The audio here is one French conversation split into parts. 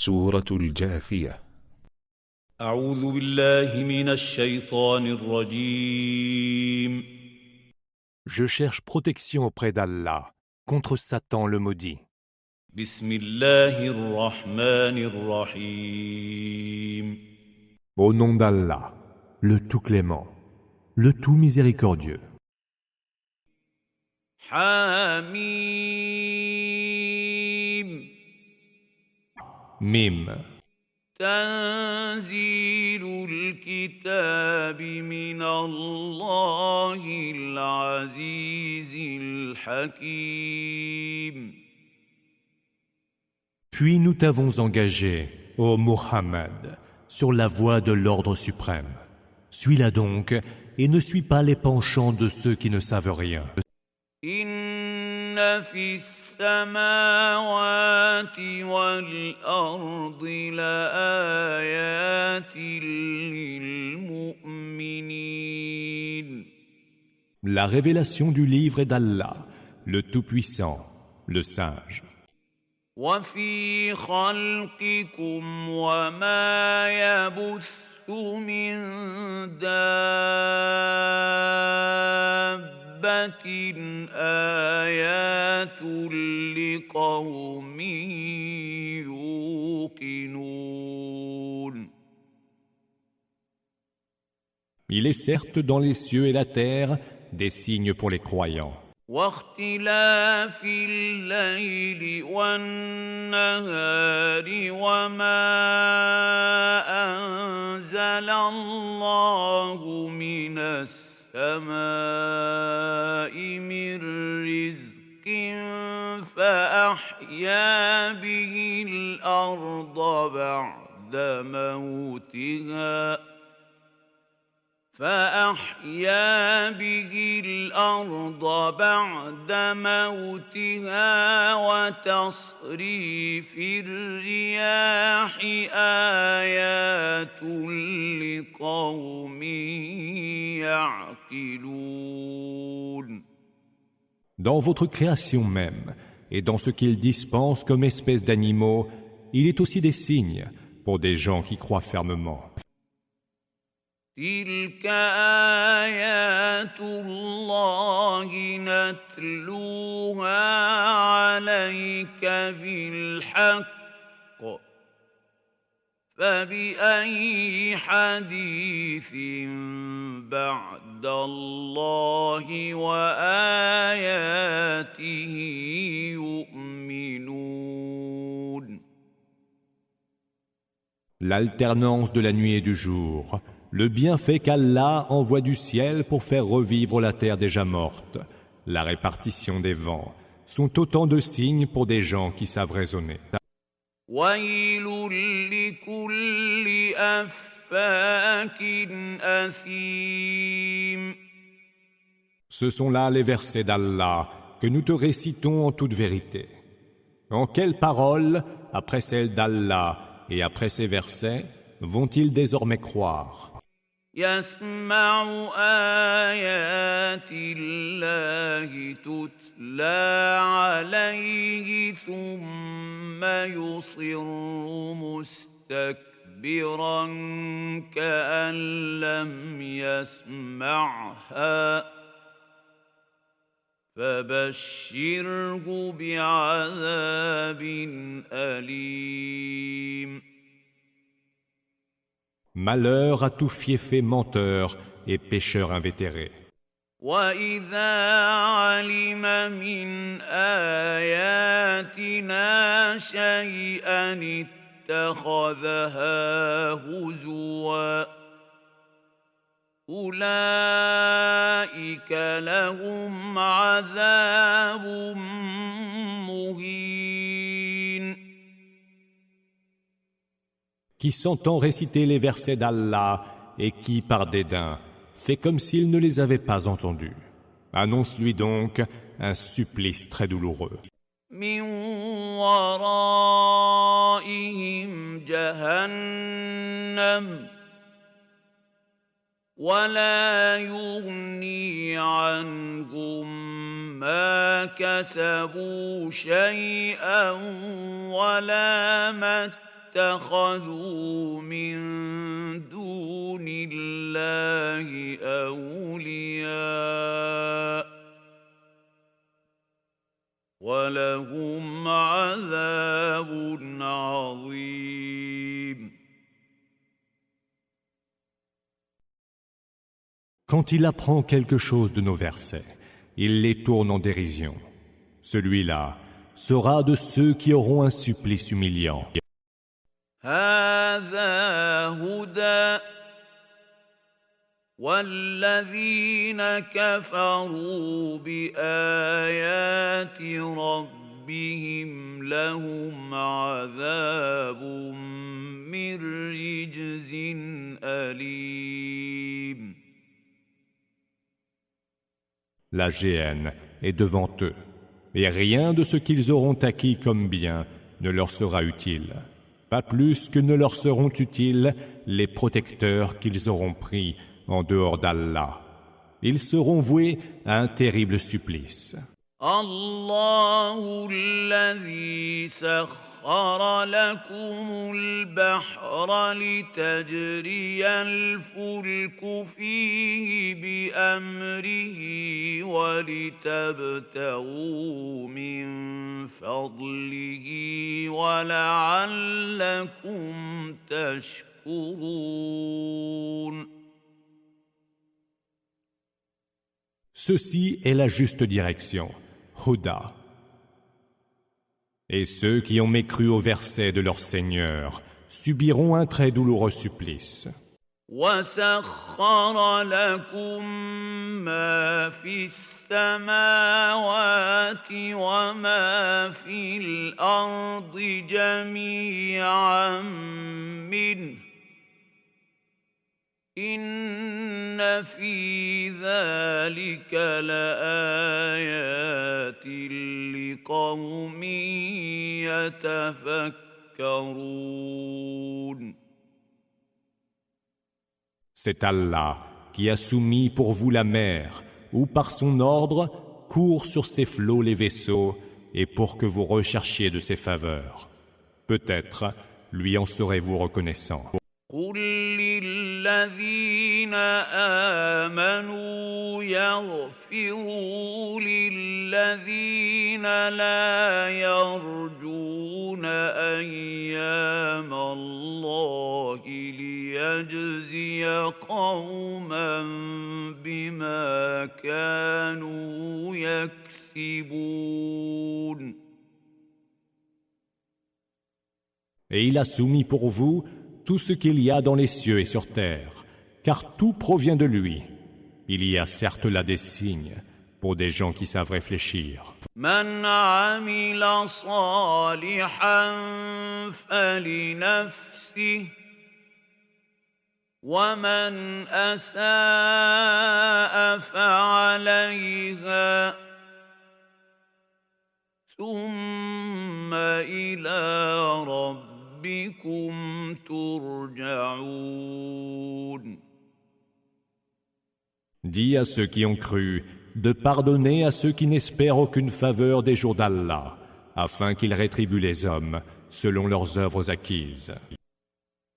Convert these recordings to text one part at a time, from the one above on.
سورة الجاثية. أعوذ بالله من الشيطان الرجيم. Je cherche protection auprès d'Allah contre Satan le maudit. بسم الله الرحمن الرحيم. Au nom d'Allah, le tout clément, le tout miséricordieux. حميم. Mim. تنزيل الكتاب من الله العزيز الحكيم. Puis nous t'avons engagé, ô Muhammad, sur la voie de l'ordre suprême. Suis-la donc et ne suis pas les penchants de ceux qui ne savent rien. إن في السماوات والأرض لآيات للمؤمنين. La révélation du livre est d'Allah, le Tout-Puissant, le Sage. وفي خلقكم وما يبث من دابة آيات لقوم يوقنون. Il est certes dans les cieux et la terre des signes pour les croyants. واختلاف الليل والنهار وما أنزل الله من السماء من رزق فأحيا به الأرض بعد موتها وتصريف الرياح آيات لقوم يعقلون. Dans votre création même, et dans ce qu'il dispense comme espèce d'animaux, il est aussi des signes pour des gens qui croient fermement. تلك آيات الله نتلوها عليك بالحق فبأي حديث بعد الله وآياته يؤمنون. L'alternance de la nuit et du jour, le bienfait qu'Allah envoie du ciel pour faire revivre la terre déjà morte, la répartition des vents, sont autant de signes pour des gens qui savent raisonner. ويل لكل أفاك أثيم. Ce sont là les versets d'Allah que nous te récitons en toute vérité. En quelles paroles, après celles d'Allah et après ces versets, vont-ils désormais croire? يسمع آيات الله تتلى عليه ثم يصر مستكبرا كأن لم يسمعها فبشره بعذاب أليم. Malheur à tout fiefé menteur et pécheur invétéré. وَإِذَا عَلِمَ مِنْ آيَاتِنَا شَيْئًا اتَّخَذَهَا هُزُوًا أُولَئِكَ لَهُمْ عَذَابٌ مُهِينٌ. Qui s'entend réciter les versets d'Allah et qui, par dédain, fait comme s'il ne les avait pas entendus. Annonce-lui donc un supplice très douloureux. من ورائهم جهنم ولا يغني عنهم ما كسبوا شيئا ولا ما اتخذوا من دون الله أولياء ولهم عذاب عظيم. Quand il apprend quelque chose de nos versets, il les tourne en dérision. Celui-là sera de ceux qui auront un supplice humiliant. هذا هدى والذين كفروا بآيات ربهم لهم عذاب من رجز أليم. La géhenne est devant eux, et rien de ce qu'ils auront acquis comme bien ne leur sera utile, pas plus que ne leur seront utiles les protecteurs qu'ils auront pris en dehors d'Allah. Ils seront voués à un terrible supplice. الله الذي سخر لكم البحر لتجري الفلك فيه بأمره ولتبتغوا من فضله ولعلكم تشكرون. Ceci est la juste direction, Huda. Et ceux qui ont mécru au verset de leur Seigneur subiront un très douloureux supplice. وسخر لكم ما في السماوات وما في الأرض جميعا منه إن في ذلك لآيات لقوم يتفكرون. C'est Allah qui a soumis pour vous la mer, où par son ordre courent sur ses flots les vaisseaux, et pour que vous recherchiez de ses faveurs. Peut-être lui en serez-vous reconnaissant. قل للذين آمنوا يغفروا للذين لا يرجون أيام الله ليجزي قوما بما كانوا يكسبون. Et il a soumis pour vous tout ce qu'il y a dans les cieux et sur terre, car tout provient de lui. Il y a certes là des signes pour des gens qui savent réfléchir. من عمل صالحا فلنفسه ومن أساء فعليها ثم إلى ربكم ترجعون. Dis à ceux qui ont cru de pardonner à ceux qui n'espèrent aucune faveur des jours d'Allah, afin qu'ils rétribuent les hommes selon leurs œuvres acquises.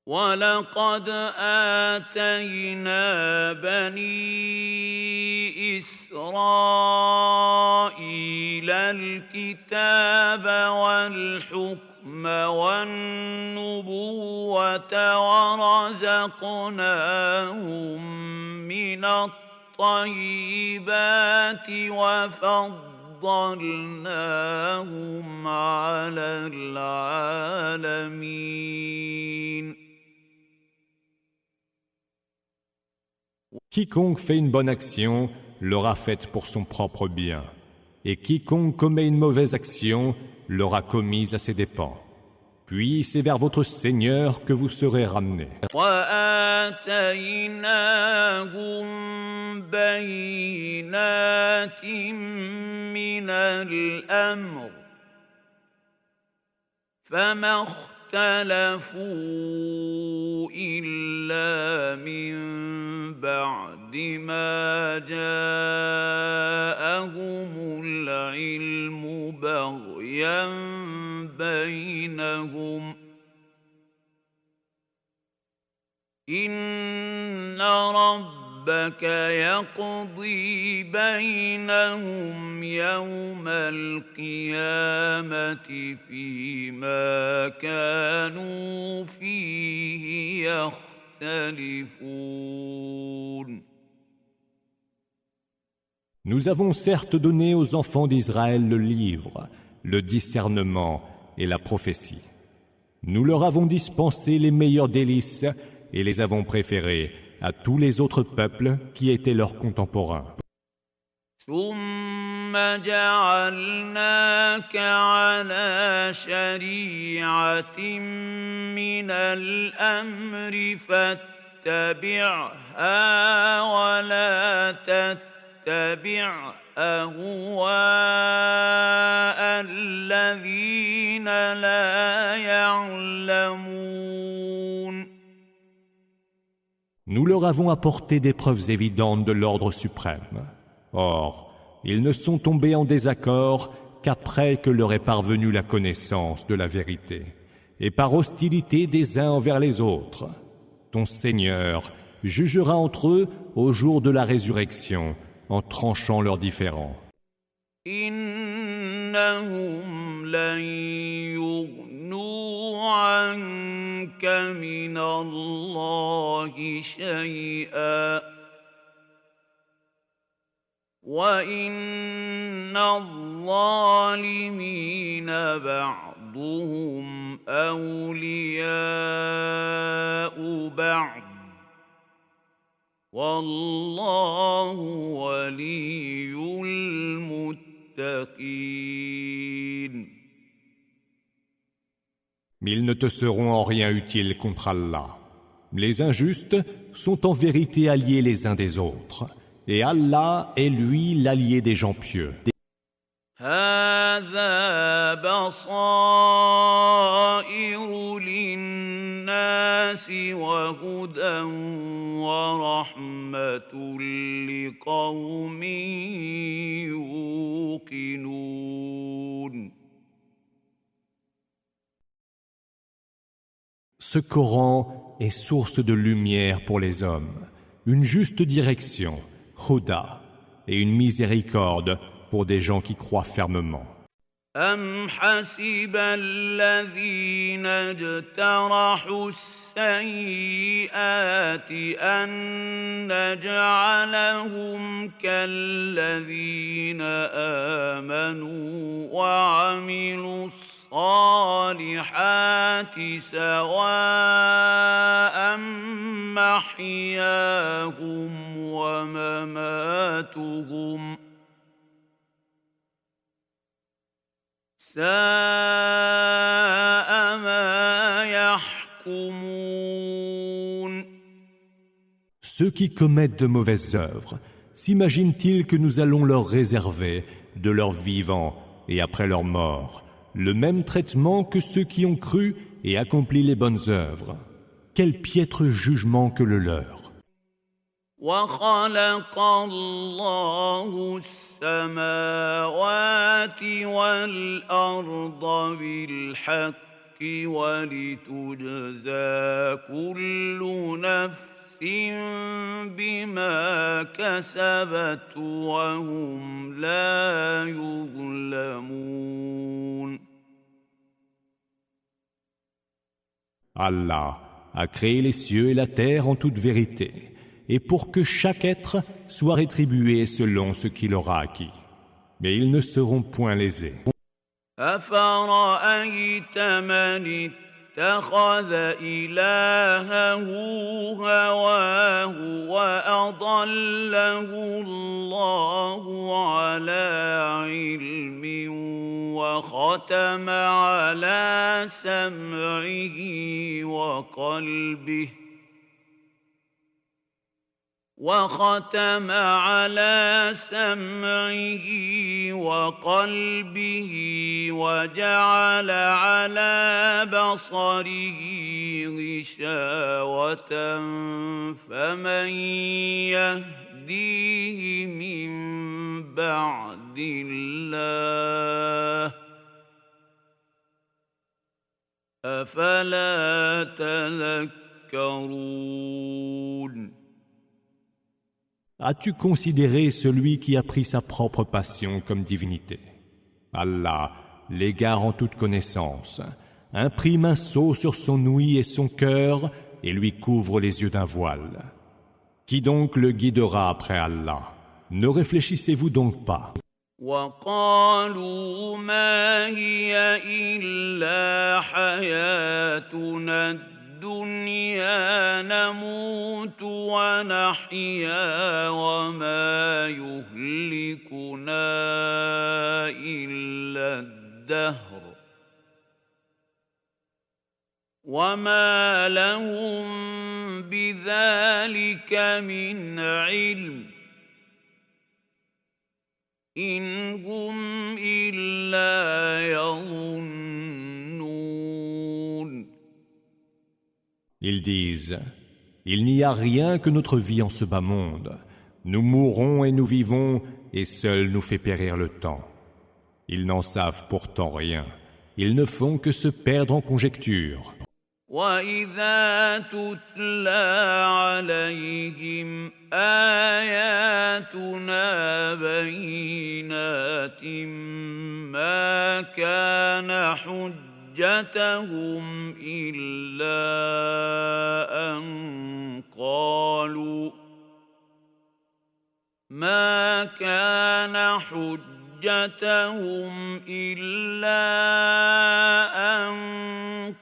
وَلَقَدْ آتَيْنَا بَنِي إِسْرَائِيلَ الْكِتَابَ وَالْحُكْمَ وَالنُّبُوَّةَ وَرَزَقْنَاهُم مِّنَ الطَّيِّبَاتِ وَفَضَّلْنَاهُمْ عَلَى الْعَالَمِينَ. Quiconque fait une bonne action l'aura faite pour son propre bien, et quiconque commet une mauvaise action l'aura commise à ses dépens. Puis c'est vers votre Seigneur que vous serez ramenés. وَآتَيْنَاهُمْ بَيِّنَاتٍ مِّنَ الْأَمْرِ فَمَا اخْتَلَفُوا إِلَّا مِن بَعْدِ مَا جَاءَهُمُ الْعِلْمُ بَغْيًا بَيْنَهُمْ إن ربك يقضي بينهم يوم القيامة فيما كانوا فيه يختلفون. Nous avons certes donné aux enfants d'Israël le livre, le discernement et la prophétie. Nous leur avons dispensé les meilleurs délices et les avons préférés à tous les autres peuples qui étaient leurs contemporains. ثم جعلناك على شريعة من الأمر فاتبعها ولا تتبع أهواء الذين لا يعلمون. Nous leur avons apporté des preuves évidentes de l'ordre suprême. Or, ils ne sont tombés en désaccord qu'après que leur est parvenue la connaissance de la vérité, et par hostilité des uns envers les autres. Ton Seigneur jugera entre eux au jour de la résurrection, en tranchant leurs différends. إنهم لن يغنوا عنك من الله شيئا وإن الظالمين بعضهم أولياء بعض والله ولي المتقين. Mais ils ne te seront en rien utiles contre Allah. Les injustes sont en vérité alliés les uns des autres, et Allah est lui l'allié des gens pieux. هذا بصائر للناس وهدى ورحمة لقوم يوقنون. Ce Coran est source de lumière pour les hommes, une juste direction, Huda, et une miséricorde pour des gens qui croient fermement. أم حسب الذين اجترحوا السيئات أن نجعلهم كالذين آمنوا وعملوا الصالحات سواء محياهم ومماتهم ساء ما يحكمون. Ceux qui commettent de mauvaises œuvres, s'imaginent-ils que nous allons leur réserver, de leur vivant et après leur mort, le même traitement que ceux qui ont cru et accompli les bonnes œuvres? Quel piètre jugement que le leur! وخلق الله السماوات والأرض بالحق ولتجزى كل نفس بما كسبت وهم لا يظلمون. Allah a créé les cieux et la terre en toute vérité, et pour que chaque être soit rétribué selon ce qu'il aura acquis. Mais ils ne seront point lésés. أفرأيت من اتخذ إلهه هواه وأضله الله على علم وختم على سمعه وقلبه وجعل على بصره غشاوة فمن يهديه من بعد الله أفلا تذكرون. تذكرون As-tu considéré celui qui a pris sa propre passion comme divinité? Allah, l'égare en toute connaissance, imprime un sceau sur son ouïe et son cœur et lui couvre les yeux d'un voile. Qui donc le guidera après Allah? Ne réfléchissez-vous donc pas? وقالوا ما هي إلا حياتنا الدنيا نموت ونحيا وما يهلكنا إلا الدهر وما لهم بذلك من علم إن هم إلا يظنون. Ils disent, il n'y a rien que notre vie en ce bas monde. Nous mourrons et nous vivons, et seul nous fait périr le temps. Ils n'en savent pourtant rien. Ils ne font que se perdre en conjectures. وَإِذَا تُتْلَى عَلَيْهِمْ آيَاتُنَا بَيِّنَاتٍ مَا كَانَ حُجَّتَهُمْ إِلَّا أَن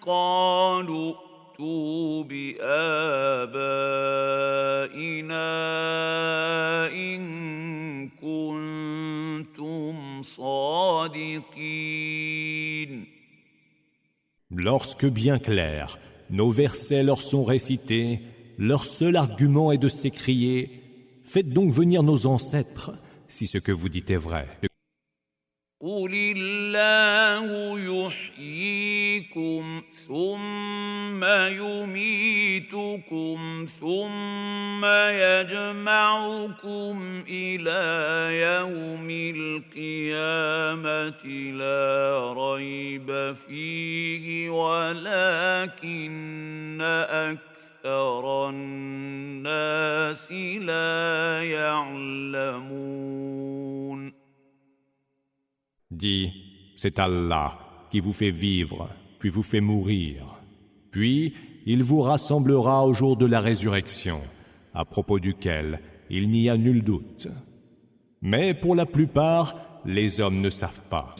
قَالُوا ائتوا بآبائنا إن كنتم صادقين. Lorsque bien clair, nos versets leur sont récités, leur seul argument est de s'écrier « Faites donc venir nos ancêtres, si ce que vous dites est vrai. » قُلِ اللَّهُ يُحْيِيكُمْ ثُمَّ يُمِيتُكُمْ ثُمَّ يَجْمَعُكُمْ إِلَى يَوْمِ الْقِيَامَةِ لَا رَيْبَ فِيهِ وَلَكِنَّ أَكْثَرَ النَّاسِ لَا يَعْلَمُونَ. Dis, c'est Allah qui vous fait vivre, puis vous fait mourir. Puis, il vous rassemblera au jour de la résurrection, à propos duquel il n'y a nul doute. Mais pour la plupart, les hommes ne savent pas.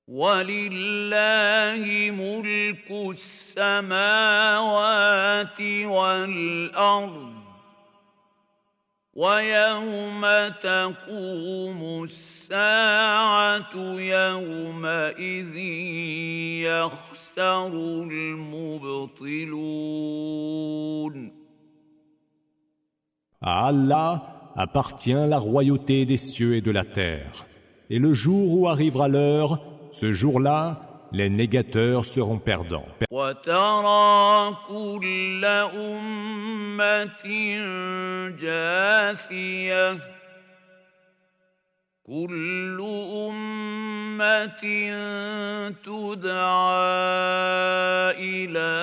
وَلِلَّهِ مُلْكُ السَّمَاوَاتِ وَالْأَرْضِ وَيَوْمَ تَقُومُ السَّاعَةُ يَوْمَئِذٍ يَخْسَرُ الْمُبْطِلُونَ. À Allah appartient la royauté des cieux et de la terre. Et le jour où arrivera l'heure, ce jour-là, les négateurs seront perdants. وَتَرَى كُلَّ أُمَّةٍ جَاثِيَةً كُلُّ أُمَّةٍ تُدْعَى إِلَى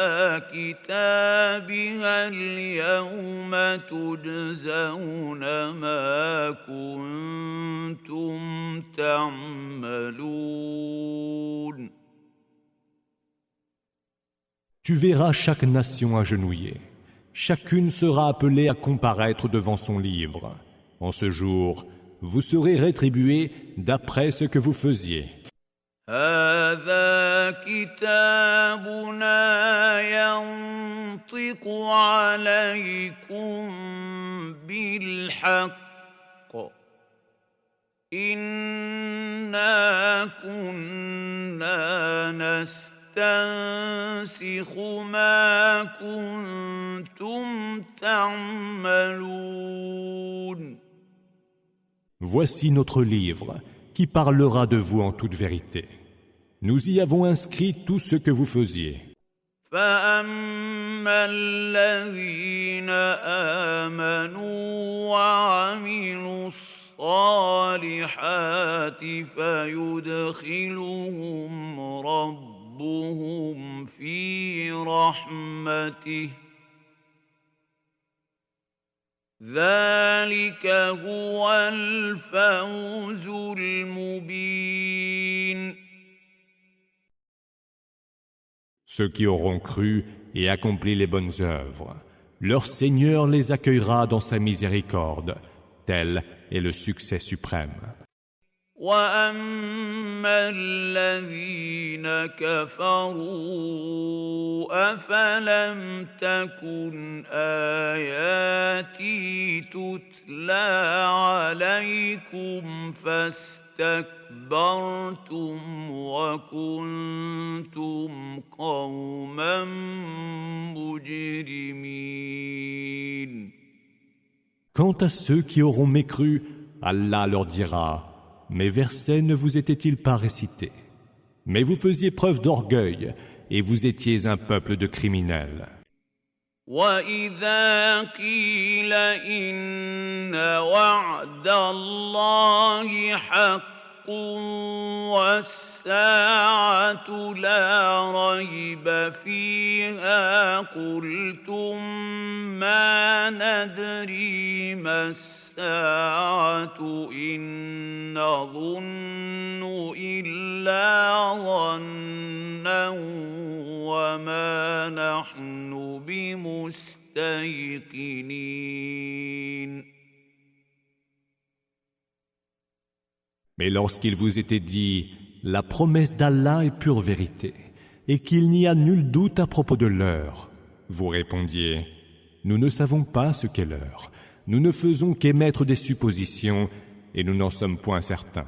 كِتَابِهَا الْيَوْمَ تُجْزَوْنَ مَا كُنتُمْ تَعْمَلُونَ. Tu verras chaque nation agenouillée. Chacune sera appelée à comparaître devant son livre. En ce jour, vous serez rétribués d'après ce que vous faisiez. هذا كتابنا ينطق عليكم بالحق إنا كنا نستنسخ ما كنتم تعملون. Voici notre livre qui parlera de vous en toute vérité. Nous y avons inscrit tout ce que vous faisiez. فَأَمَّا الَّذِينَ آمَنُوا وَعَمِلُوا الصَّالِحَاتِ فَيُدْخِلُهُمْ رَبُّهُمْ فِي رَحْمَتِهِ ذلك هو الفوز المبين. Ceux qui auront cru et accompli les bonnes œuvres, leur Seigneur les accueillera dans sa miséricorde. Tel est le succès suprême. وَأَمَّا الَّذِينَ كَفَرُوا أَفَلَمْ تَكُنْ آيَاتِي تُتْلَى عَلَيْكُمْ فَاسْتَكْبَرْتُمْ وَكُنْتُمْ قَوْمًا مُجْرِمِينَ. Quant à ceux qui auront mécru, Allah leur dira: mes versets ne vous étaient-ils pas récités? Mais vous faisiez preuve d'orgueil et vous étiez un peuple de criminels. وَإِذَا قِيلَ إِنَّ وَعْدَ اللَّهِ حَقٌّ وَالسَّاعَةُ لَا رَيْبَ فِيهَا قُلْتُم مَّا نَدْرِي مَا السَّاعَةُ إِن نَّظُنُّ إِلَّا ظَنًّا وَمَا نَحْنُ بِمُسْتَيْقِنِينَ. Mais lorsqu'il vous était dit: la promesse d'Allah est pure vérité, et qu'il n'y a nul doute à propos de l'heure, vous répondiez: nous ne savons pas ce qu'est l'heure, nous ne faisons qu'émettre des suppositions, et nous n'en sommes point certains.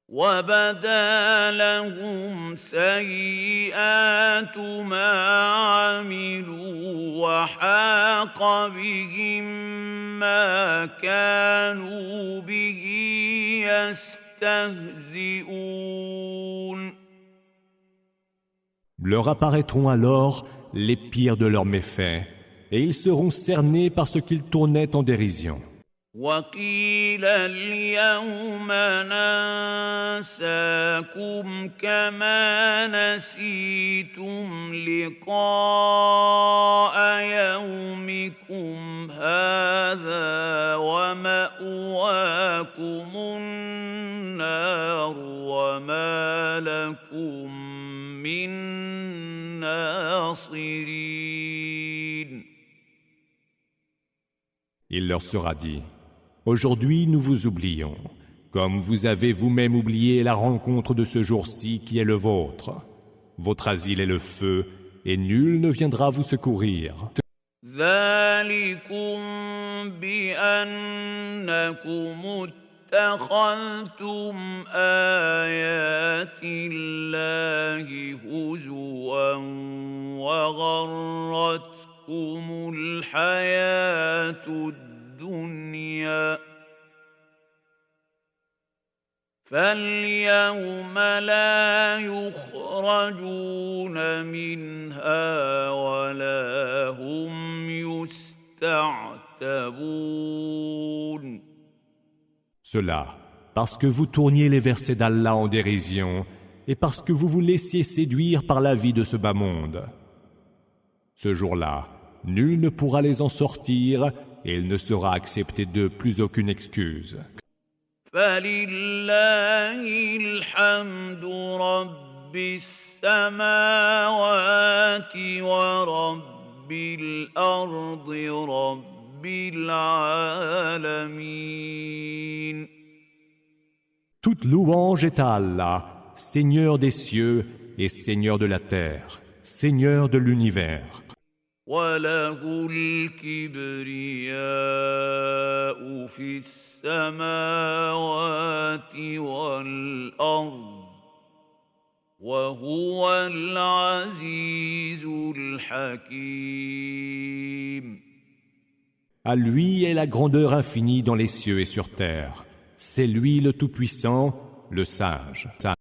وَبَدَا لَهُمْ سَيِّئَاتُ مَا عَمِلُوا وَحَاقَ بِهِم مَّا كَانُوا بِهِ يَسْتَهْزِئُونَ. Leur apparaîtront alors les pires de leurs méfaits, et ils seront cernés par ce qu'ils tournaient en dérision. وَقِيلَ الْيَوْمَ نَنسَاكُمْ كَمَا نَسِيتُمْ لِقَاءَ يَوْمِكُمْ هَٰذَا وَمَأْوَاكُمُ النَّارُ وَمَا لَكُم مِّن نَّاصِرِينَ. Il leur sera dit: aujourd'hui nous vous oublions, comme vous avez vous-même oublié la rencontre de ce jour-ci qui est le vôtre. Votre asile est le feu, et nul ne viendra vous secourir. ذَلِكُمْ بِأَنَّكُمُ اتَّخَذْتُمْ آيَاتِ اللَّهِ هُزُوًا وَغَرَّتْكُمُ الْحَيَاةُ الدُّنْيَا فَالْيَوْمَ لَا يُخْرَجُونَ مِنْهَا وَلَا هُمْ يُسْتَعْتَبُونَ. Cela, parce que vous tourniez les versets d'Allah en dérision, et parce que vous vous laissiez séduire par la vie de ce bas monde. Ce jour-là, nul ne pourra les en sortir, et il ne sera accepté d'eux plus aucune excuse. فَلِلَّهِ الْحَمْدُ رَبِّ السَّمَاوَاتِ وَرَبِّ الْأَرْضِ رَبِّ الْعَالَمِينَ. Toute louange est à Allah, Seigneur des cieux et Seigneur de la terre, Seigneur de l'univers. وَلَهُ الْكِبْرِيَاءُ فِي السَّمَاوَاتِ وَالْأَرْضِ وَهُوَ الْعَزِيزُ الْحَكِيمُ. À lui est la grandeur infinie dans les cieux et sur terre. C'est lui le Tout-Puissant, le Sage.